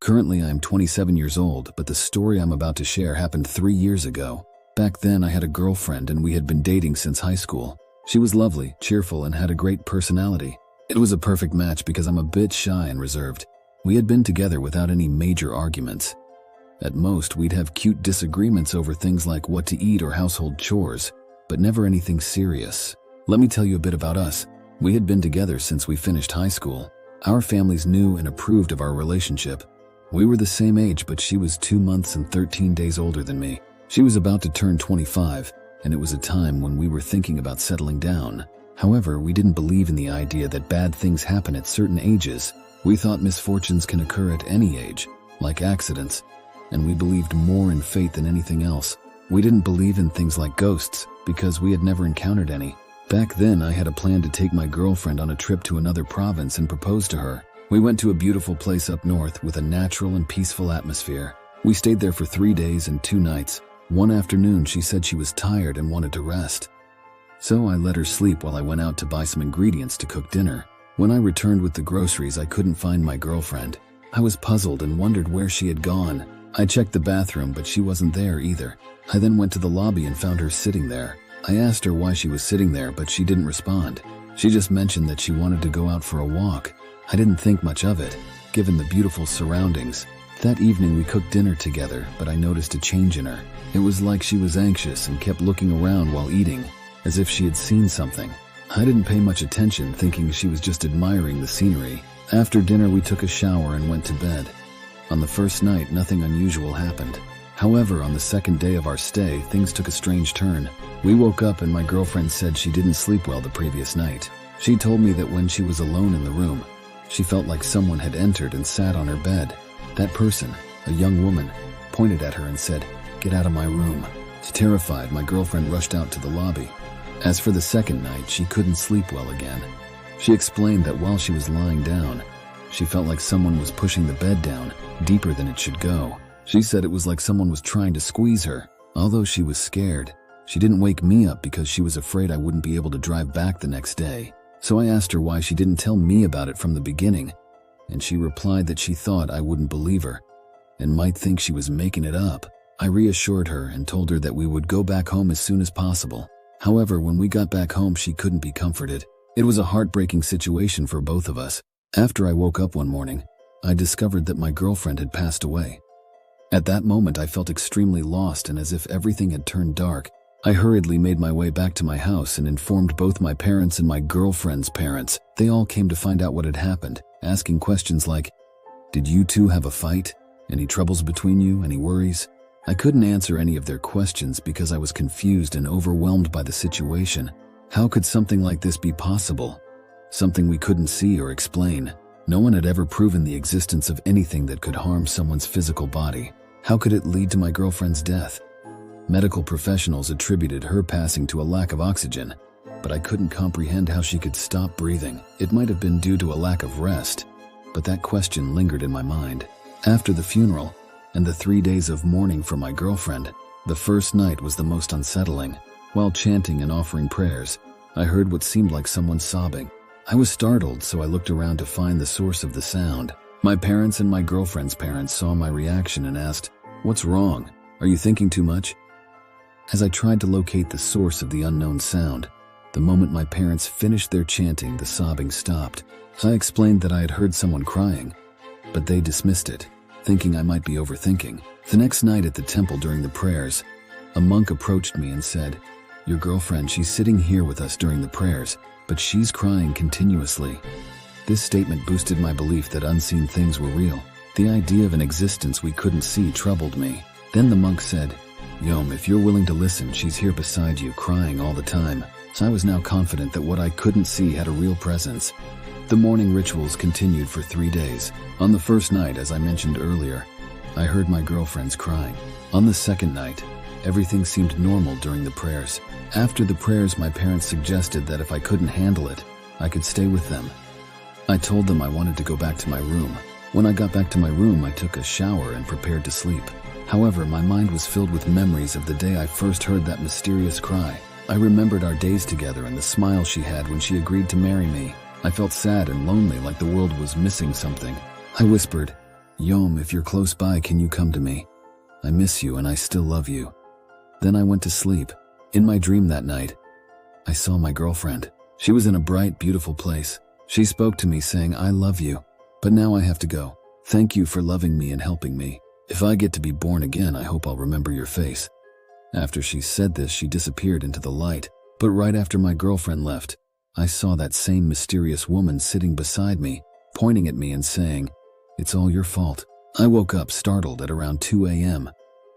Currently, I am 27 years old, but the story I'm about to share happened 3 years ago. Back then, I had a girlfriend and we had been dating since high school. She was lovely, cheerful, and had a great personality. It was a perfect match because I'm a bit shy and reserved. We had been together without any major arguments. At most, we'd have cute disagreements over things like what to eat or household chores, but never anything serious. Let me tell you a bit about us. We had been together since we finished high school. Our families knew and approved of our relationship. We were the same age, but she was 2 months and 13 days older than me. She was about to turn 25, and it was a time when we were thinking about settling down. However, we didn't believe in the idea that bad things happen at certain ages. We thought misfortunes can occur at any age, like accidents, and we believed more in fate than anything else. We didn't believe in things like ghosts because we had never encountered any. Back then, I had a plan to take my girlfriend on a trip to another province and propose to her. We went to a beautiful place up north with a natural and peaceful atmosphere. We stayed there for 3 days and 2 nights. One afternoon, she said she was tired and wanted to rest. So I let her sleep while I went out to buy some ingredients to cook dinner. When I returned with the groceries, I couldn't find my girlfriend. I was puzzled and wondered where she had gone. I checked the bathroom, but she wasn't there either. I then went to the lobby and found her sitting there. I asked her why she was sitting there, but she didn't respond. She just mentioned that she wanted to go out for a walk. I didn't think much of it, given the beautiful surroundings. That evening we cooked dinner together, but I noticed a change in her. It was like she was anxious and kept looking around while eating, as if she had seen something. I didn't pay much attention, thinking she was just admiring the scenery. After dinner we took a shower and went to bed. On the first night, nothing unusual happened. However, on the second day of our stay, things took a strange turn. We woke up and my girlfriend said she didn't sleep well the previous night. She told me that when she was alone in the room, she felt like someone had entered and sat on her bed. That person, a young woman, pointed at her and said, "Get out of my room." Terrified, my girlfriend rushed out to the lobby. As for the second night, she couldn't sleep well again. She explained that while she was lying down, she felt like someone was pushing the bed down, deeper than it should go. She said it was like someone was trying to squeeze her. Although she was scared, she didn't wake me up because she was afraid I wouldn't be able to drive back the next day. So I asked her why she didn't tell me about it from the beginning, and she replied that she thought I wouldn't believe her and might think she was making it up. I reassured her and told her that we would go back home as soon as possible. However, when we got back home, she couldn't be comforted. It was a heartbreaking situation for both of us. After I woke up one morning, I discovered that my girlfriend had passed away. At that moment, I felt extremely lost and as if everything had turned dark. I hurriedly made my way back to my house and informed both my parents and my girlfriend's parents. They all came to find out what had happened, asking questions like, "Did you two have a fight? Any troubles between you? Any worries?" I couldn't answer any of their questions because I was confused and overwhelmed by the situation. How could something like this be possible? Something we couldn't see or explain. No one had ever proven the existence of anything that could harm someone's physical body. How could it lead to my girlfriend's death? Medical professionals attributed her passing to a lack of oxygen, but I couldn't comprehend how she could stop breathing. It might have been due to a lack of rest, but that question lingered in my mind. After the funeral, and the 3 days of mourning for my girlfriend, the first night was the most unsettling. While chanting and offering prayers, I heard what seemed like someone sobbing. I was startled, so I looked around to find the source of the sound. My parents and my girlfriend's parents saw my reaction and asked, "What's wrong? Are you thinking too much?" As I tried to locate the source of the unknown sound, the moment my parents finished their chanting, the sobbing stopped. I explained that I had heard someone crying, but they dismissed it, thinking I might be overthinking. The next night at the temple during the prayers, a monk approached me and said, "Your girlfriend, she's sitting here with us during the prayers, but she's crying continuously." This statement boosted my belief that unseen things were real. The idea of an existence we couldn't see troubled me. Then the monk said, "Yom, if you're willing to listen, she's here beside you, crying all the time." So I was now confident that what I couldn't see had a real presence. The morning rituals continued for 3 days. On the first night, as I mentioned earlier, I heard my girlfriend's crying. On the second night, everything seemed normal during the prayers. After the prayers, my parents suggested that if I couldn't handle it, I could stay with them. I told them I wanted to go back to my room. When I got back to my room, I took a shower and prepared to sleep. However, my mind was filled with memories of the day I first heard that mysterious cry. I remembered our days together and the smile she had when she agreed to marry me. I felt sad and lonely, like the world was missing something. I whispered, Yom, if you're close by, can you come to me? I miss you and I still love you. Then I went to sleep. In my dream that night, I saw my girlfriend. She was in a bright, beautiful place. She spoke to me saying, I love you, but now I have to go. Thank you for loving me and helping me. If I get to be born again, I hope I'll remember your face. After she said this, she disappeared into the light. But right after my girlfriend left, I saw that same mysterious woman sitting beside me, pointing at me and saying, it's all your fault. I woke up startled at around 2 a.m.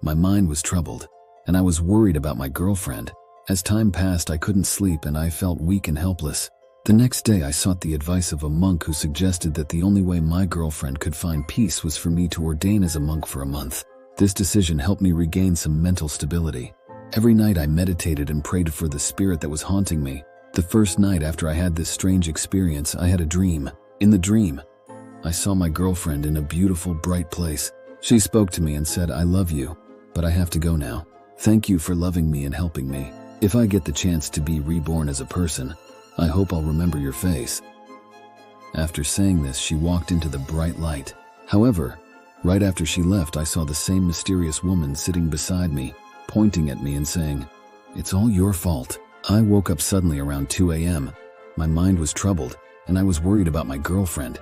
My mind was troubled, and I was worried about my girlfriend. As time passed, I couldn't sleep and I felt weak and helpless. The next day, I sought the advice of a monk who suggested that the only way my girlfriend could find peace was for me to ordain as a monk for a month. This decision helped me regain some mental stability. Every night I meditated and prayed for the spirit that was haunting me. The first night after I had this strange experience, I had a dream. In the dream, I saw my girlfriend in a beautiful, bright place. She spoke to me and said, I love you, but I have to go now. Thank you for loving me and helping me. If I get the chance to be reborn as a person, I hope I'll remember your face. After saying this, she walked into the bright light. However, right after she left, I saw the same mysterious woman sitting beside me, pointing at me and saying, it's all your fault. I woke up suddenly around 2 a.m. My mind was troubled, and I was worried about my girlfriend.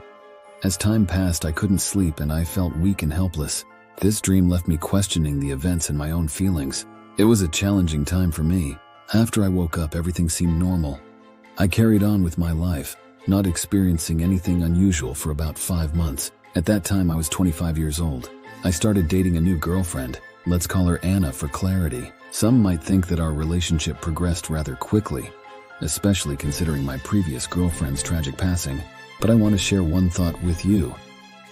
As time passed, I couldn't sleep and I felt weak and helpless. This dream left me questioning the events and my own feelings. It was a challenging time for me. After I woke up, everything seemed normal. I carried on with my life, not experiencing anything unusual for about 5 months. At that time, I was 25 years old. I started dating a new girlfriend. Let's call her Anna for clarity. Some might think that our relationship progressed rather quickly, especially considering my previous girlfriend's tragic passing. But I want to share one thought with you.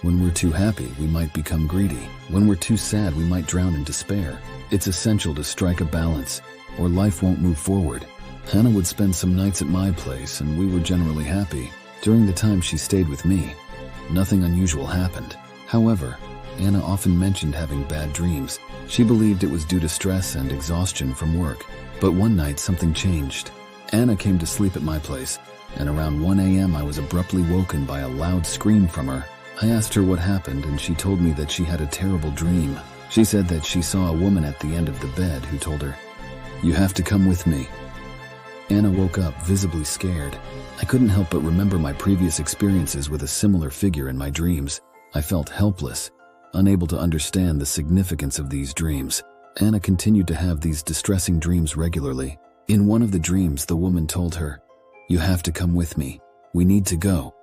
When we're too happy, we might become greedy. When we're too sad, we might drown in despair. It's essential to strike a balance, or life won't move forward. Anna would spend some nights at my place, and we were generally happy. During the time she stayed with me, nothing unusual happened. However, Anna often mentioned having bad dreams. She believed it was due to stress and exhaustion from work. But one night, something changed. Anna came to sleep at my place, and around 1 a.m. I was abruptly woken by a loud scream from her. I asked her what happened, and she told me that she had a terrible dream. She said that she saw a woman at the end of the bed who told her, you have to come with me. Anna woke up visibly scared. I couldn't help but remember my previous experiences with a similar figure in my dreams. I felt helpless, unable to understand the significance of these dreams. Anna continued to have these distressing dreams regularly. In one of the dreams, the woman told her, you have to come with me. We need to go.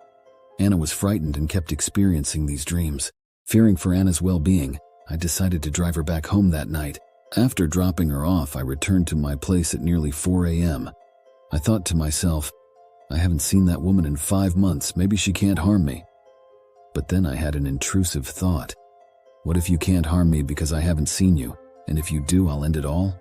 Anna was frightened and kept experiencing these dreams. Fearing for Anna's well-being, I decided to drive her back home that night. After dropping her off, I returned to my place at nearly 4 a.m. I thought to myself, I haven't seen that woman in 5 months. Maybe she can't harm me. But then I had an intrusive thought. What if you can't harm me because I haven't seen you, and if you do, I'll end it all?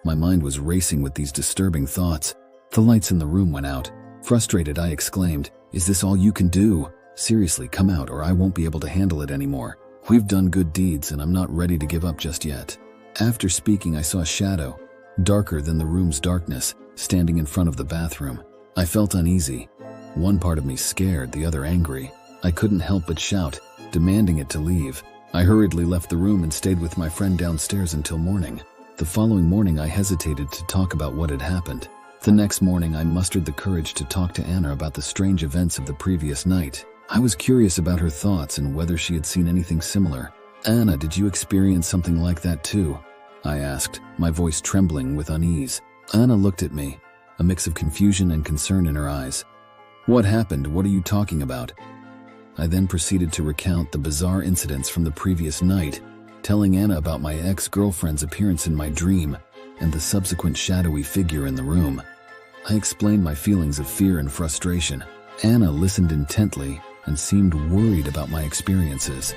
My mind was racing with these disturbing thoughts. The lights in the room went out. Frustrated, I exclaimed, is this all you can do? Seriously, come out or I won't be able to handle it anymore. We've done good deeds and I'm not ready to give up just yet. After speaking, I saw a shadow, darker than the room's darkness, standing in front of the bathroom. I felt uneasy. One part of me scared, the other angry. I couldn't help but shout, demanding it to leave. I hurriedly left the room and stayed with my friend downstairs until morning. The following morning, I hesitated to talk about what had happened. The next morning, I mustered the courage to talk to Anna about the strange events of the previous night. I was curious about her thoughts and whether she had seen anything similar. Anna, did you experience something like that too? I asked, my voice trembling with unease. Anna looked at me, a mix of confusion and concern in her eyes. What happened? What are you talking about? I then proceeded to recount the bizarre incidents from the previous night, telling Anna about my ex-girlfriend's appearance in my dream and the subsequent shadowy figure in the room. I explained my feelings of fear and frustration. Anna listened intently and seemed worried about my experiences.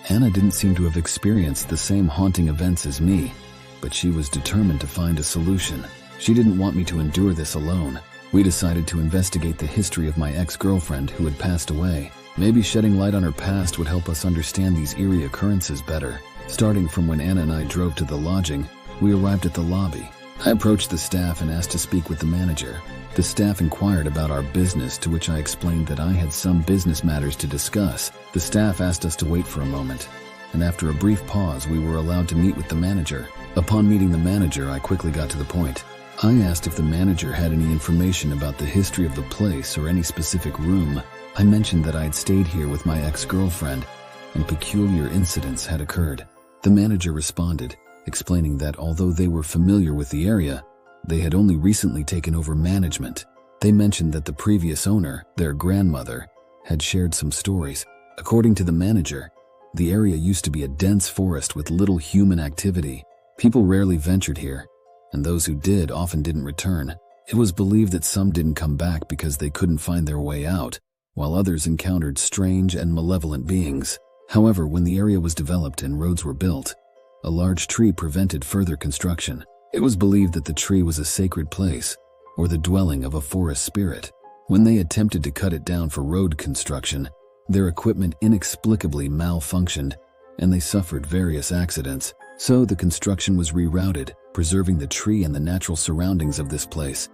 Anna didn't seem to have experienced the same haunting events as me, but she was determined to find a solution. She didn't want me to endure this alone. We decided to investigate the history of my ex-girlfriend who had passed away. Maybe shedding light on her past would help us understand these eerie occurrences better. Starting from when Anna and I drove to the lodging, we arrived at the lobby. I approached the staff and asked to speak with the manager. The staff inquired about our business, to which I explained that I had some business matters to discuss. The staff asked us to wait for a moment, and after a brief pause, we were allowed to meet with the manager. Upon meeting the manager, I quickly got to the point. I asked if the manager had any information about the history of the place or any specific room. I mentioned that I had stayed here with my ex-girlfriend, and peculiar incidents had occurred. The manager responded, explaining that although they were familiar with the area, they had only recently taken over management. They mentioned that the previous owner, their grandmother, had shared some stories. According to the manager, the area used to be a dense forest with little human activity. People rarely ventured here, and those who did often didn't return. It was believed that some didn't come back because they couldn't find their way out, while others encountered strange and malevolent beings. However, when the area was developed and roads were built, a large tree prevented further construction. It was believed that the tree was a sacred place, or the dwelling of a forest spirit. When they attempted to cut it down for road construction, their equipment inexplicably malfunctioned, and they suffered various accidents. So the construction was rerouted, preserving the tree and the natural surroundings of this place.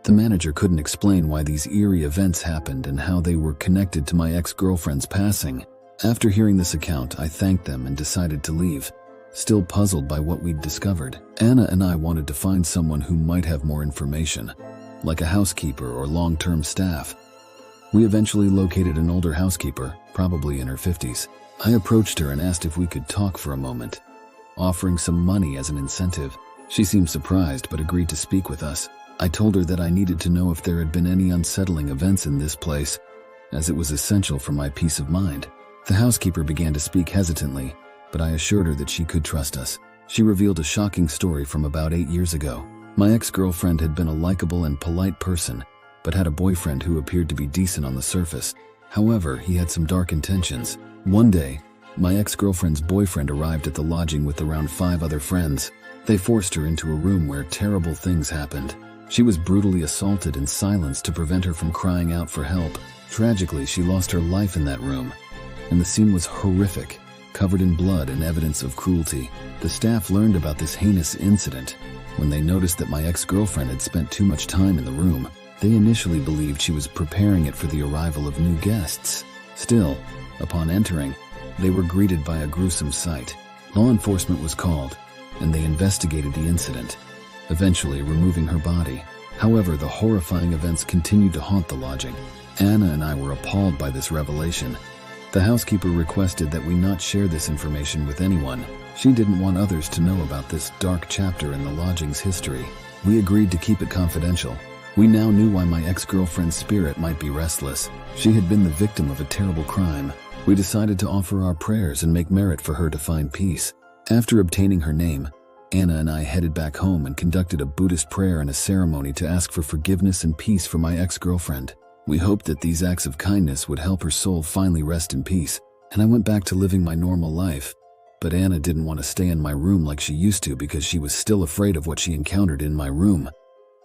The manager couldn't explain why these eerie events happened and how they were connected to my ex-girlfriend's passing. After hearing this account, I thanked them and decided to leave. Still puzzled by what we'd discovered, Anna and I wanted to find someone who might have more information, like a housekeeper or long-term staff. We eventually located an older housekeeper, probably in her 50s. I approached her and asked if we could talk for a moment, offering some money as an incentive. She seemed surprised but agreed to speak with us. I told her that I needed to know if there had been any unsettling events in this place, as it was essential for my peace of mind. The housekeeper began to speak hesitantly, but I assured her that she could trust us. She revealed a shocking story from about 8 years ago. My ex-girlfriend had been a likable and polite person, but had a boyfriend who appeared to be decent on the surface. However, he had some dark intentions. One day, my ex-girlfriend's boyfriend arrived at the lodging with around 5 other friends. They forced her into a room where terrible things happened. She was brutally assaulted and silenced to prevent her from crying out for help. Tragically, she lost her life in that room, and the scene was horrific, covered in blood and evidence of cruelty. The staff learned about this heinous incident when they noticed that my ex-girlfriend had spent too much time in the room. They initially believed she was preparing it for the arrival of new guests. Still, upon entering, they were greeted by a gruesome sight. Law enforcement was called, and they investigated the incident, eventually removing her body. However, the horrifying events continued to haunt the lodging. Anna and I were appalled by this revelation. The housekeeper requested that we not share this information with anyone. She didn't want others to know about this dark chapter in the lodging's history. We agreed to keep it confidential. We now knew why my ex-girlfriend's spirit might be restless. She had been the victim of a terrible crime. We decided to offer our prayers and make merit for her to find peace. After obtaining her name, Anna and I headed back home and conducted a Buddhist prayer and a ceremony to ask for forgiveness and peace for my ex-girlfriend. We hoped that these acts of kindness would help her soul finally rest in peace, and I went back to living my normal life. But Anna didn't want to stay in my room like she used to because she was still afraid of what she encountered in my room.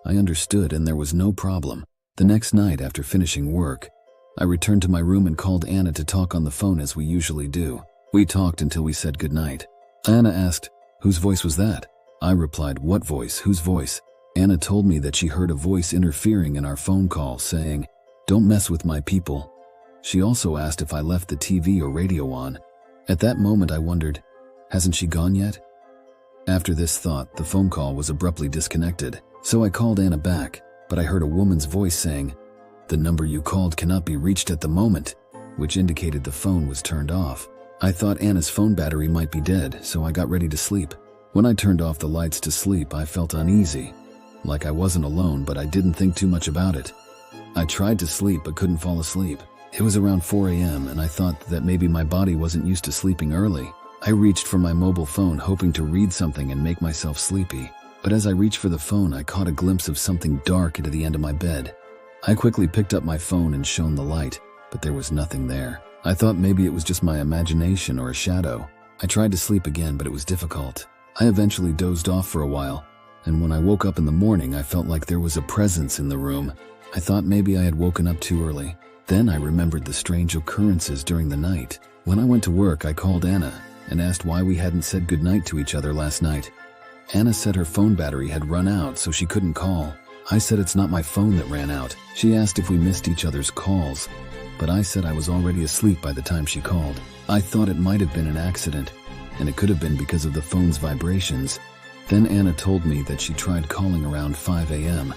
I understood, and there was no problem. The next night after finishing work, I returned to my room and called Anna to talk on the phone as we usually do. We talked until we said goodnight. Anna asked, "Whose voice was that?" I replied, "What voice? Whose voice?" Anna told me that she heard a voice interfering in our phone call saying, "Don't mess with my people." She also asked if I left the TV or radio on. At that moment I wondered, hasn't she gone yet? After this thought, the phone call was abruptly disconnected. So I called Anna back, but I heard a woman's voice saying, "The number you called cannot be reached at the moment," which indicated the phone was turned off. I thought Anna's phone battery might be dead, so I got ready to sleep. When I turned off the lights to sleep, I felt uneasy, like I wasn't alone, but I didn't think too much about it. I tried to sleep but couldn't fall asleep. It was around 4 a.m. and I thought that maybe my body wasn't used to sleeping early. I reached for my mobile phone hoping to read something and make myself sleepy. But as I reached for the phone, I caught a glimpse of something dark at the end of my bed. I quickly picked up my phone and shone the light, but there was nothing there. I thought maybe it was just my imagination or a shadow. I tried to sleep again, but it was difficult. I eventually dozed off for a while, and when I woke up in the morning, I felt like there was a presence in the room. I thought maybe I had woken up too early. Then I remembered the strange occurrences during the night. When I went to work, I called Anna and asked why we hadn't said goodnight to each other last night. Anna said her phone battery had run out, so she couldn't call. I said it's not my phone that ran out. She asked if we missed each other's calls, but I said I was already asleep by the time she called. I thought it might have been an accident, and it could have been because of the phone's vibrations. Then Anna told me that she tried calling around 5 a.m.,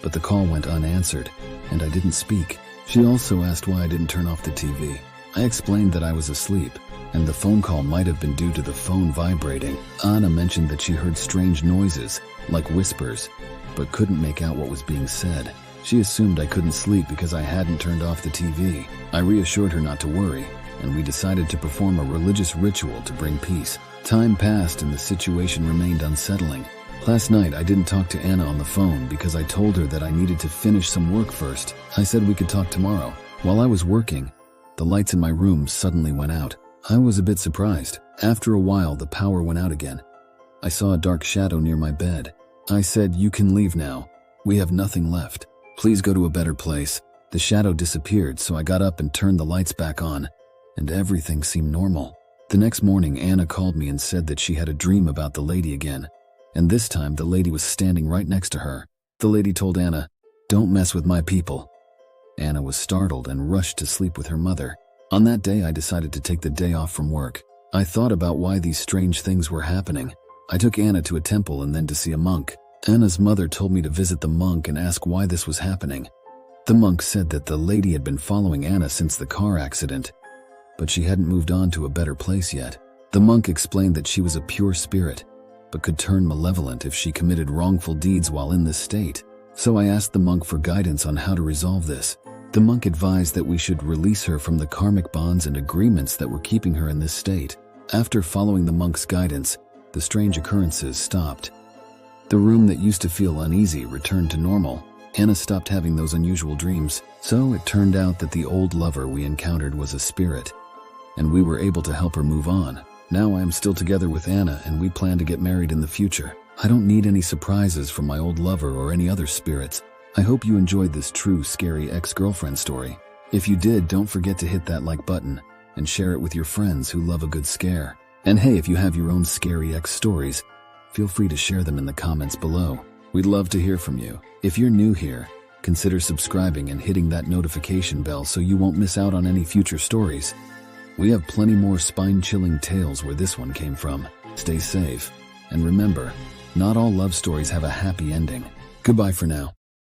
but the call went unanswered, and I didn't speak. She also asked why I didn't turn off the TV. I explained that I was asleep, and the phone call might have been due to the phone vibrating. Anna mentioned that she heard strange noises, like whispers, but couldn't make out what was being said. She assumed I couldn't sleep because I hadn't turned off the TV. I reassured her not to worry, and we decided to perform a religious ritual to bring peace. Time passed and the situation remained unsettling. Last night I didn't talk to Anna on the phone because I told her that I needed to finish some work first. I said we could talk tomorrow. While I was working, the lights in my room suddenly went out. I was a bit surprised. After a while, the power went out again. I saw a dark shadow near my bed. I said, "You can leave now. We have nothing left. Please go to a better place." The shadow disappeared, so I got up and turned the lights back on, and everything seemed normal. The next morning, Anna called me and said that she had a dream about the lady again, and this time the lady was standing right next to her. The lady told Anna, "Don't mess with my people." Anna was startled and rushed to sleep with her mother. On that day, I decided to take the day off from work. I thought about why these strange things were happening. I took Anna to a temple and then to see a monk. Anna's mother told me to visit the monk and ask why this was happening. The monk said that the lady had been following Anna since the car accident, but she hadn't moved on to a better place yet. The monk explained that she was a pure spirit, but could turn malevolent if she committed wrongful deeds while in this state. So I asked the monk for guidance on how to resolve this. The monk advised that we should release her from the karmic bonds and agreements that were keeping her in this state. After following the monk's guidance, the strange occurrences stopped. The room that used to feel uneasy returned to normal. Anna stopped having those unusual dreams. So it turned out that the old lover we encountered was a spirit, and we were able to help her move on. Now I am still together with Anna, and we plan to get married in the future. I don't need any surprises from my old lover or any other spirits. I hope you enjoyed this true scary ex-girlfriend story. If you did, don't forget to hit that like button and share it with your friends who love a good scare. And hey, if you have your own scary ex stories, feel free to share them in the comments below. We'd love to hear from you. If you're new here, consider subscribing and hitting that notification bell so you won't miss out on any future stories. We have plenty more spine-chilling tales where this one came from. Stay safe, and remember, not all love stories have a happy ending. Goodbye for now.